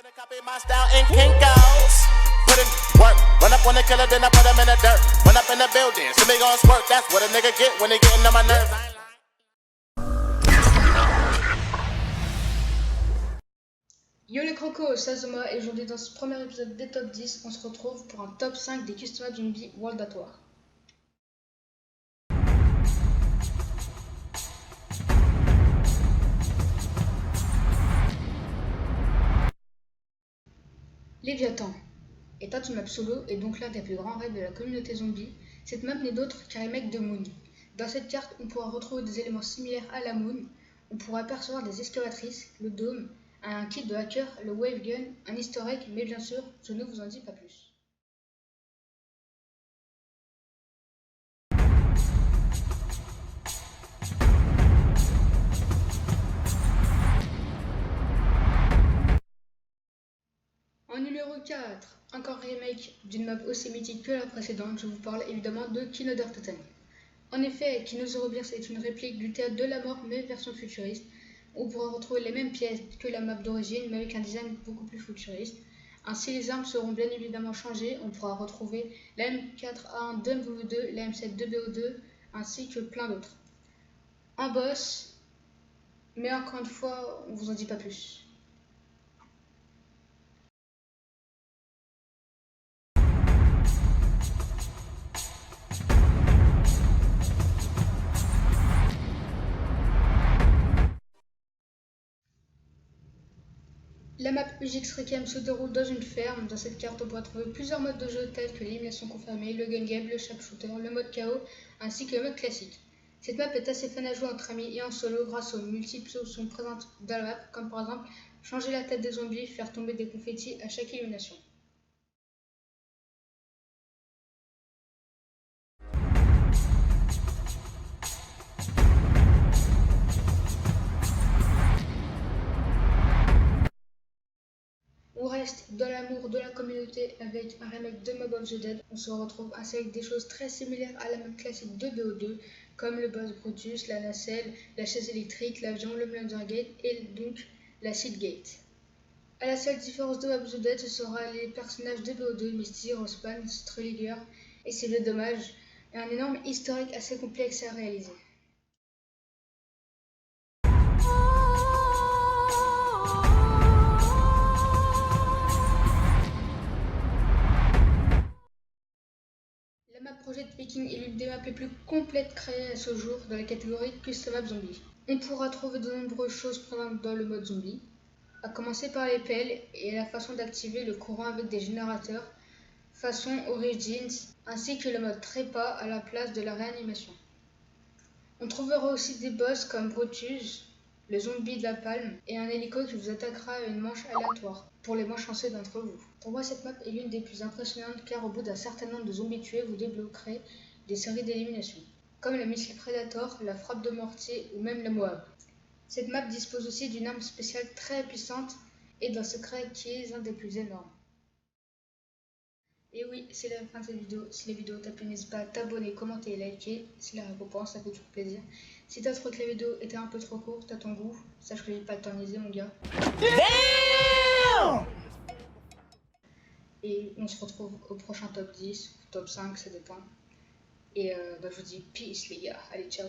to the copy my style in Kinko's. Put in work, run up on the killer, then I put him in the dirt. Run up in the building, see me gon' squirt. That's what a nigga get when they getting on my nerves. I ain't lying. Yo les crocos, c'est Azoma et aujourd'hui dans ce premier épisode des Top 10, on se retrouve pour un top 5 des Custom Zombie World at War. Léviathan. État une map solo et donc l'un des plus grands raids de la communauté zombie, cette map n'est d'autre qu'un remake de Moon. Dans cette carte, on pourra retrouver des éléments similaires à la Moon, on pourra apercevoir des excavatrices, le dôme, un kit de hacker, le wave gun, un easter egg, mais bien sûr, je ne vous en dis pas plus. En numéro 4, encore un remake d'une map aussi mythique que la précédente, je vous parle évidemment de Kinoder Totem. En effet, Kinosaurus est une réplique du théâtre de la mort mais version futuriste. On pourra retrouver les mêmes pièces que la map d'origine mais avec un design beaucoup plus futuriste. Ainsi les armes seront bien évidemment changées, on pourra retrouver la M4A1 de MVO2, la M7 de BO2 ainsi que plein d'autres. Un boss, mais encore une fois on vous en dit pas plus. La map UGX Requiem se déroule dans une ferme. Dans cette carte, on pourra trouver plusieurs modes de jeu tels que l'élimination confirmée, le gun game, le sharpshooter, le mode KO, ainsi que le mode classique. Cette map est assez fun à jouer entre amis et en solo grâce aux multiples options présentes dans la map, comme par exemple changer la tête des zombies, faire tomber des confettis à chaque élimination. On reste dans l'amour de la communauté avec un remake de Mob of the Dead. On se retrouve ainsi avec des choses très similaires à la map classique de BO2, comme le boss Brutus, la nacelle, la chaise électrique, l'avion, le Blundergate et donc la Seedgate. À la seule différence de Mob of the Dead, ce sera les personnages de BO2, Misty, Rospan, Strulliger et c'est le dommage, et un énorme historique assez complexe à réaliser. La map Project Viking est l'une des maps les plus complètes créées à ce jour dans la catégorie Custom Map Zombie. On pourra trouver de nombreuses choses présentes dans le mode zombie, à commencer par les pelles et la façon d'activer le courant avec des générateurs, façon Origins, ainsi que le mode trépas à la place de la réanimation. On trouvera aussi des boss comme Brutus, le zombie de la palme et un hélico qui vous attaquera à une manche aléatoire, pour les moins chanceux d'entre vous. Pour moi, cette map est l'une des plus impressionnantes car au bout d'un certain nombre de zombies tués, vous débloquerez des séries d'élimination, comme le missile Predator, la frappe de mortier ou même la Moab. Cette map dispose aussi d'une arme spéciale très puissante et d'un secret qui est un des plus énormes. Et oui, c'est la fin de cette vidéo. Si la vidéo t'a plu, n'hésite pas à t'abonner, commenter et liker. C'est la récompense, ça fait toujours plaisir. Si t'as trouvé que la vidéo était un peu trop courte à ton goût, sache que j'ai pas éternisé mon gars. Damn! Et on se retrouve au prochain top 10, ou top 5, ça dépend. Et je vous dis peace les gars, allez ciao.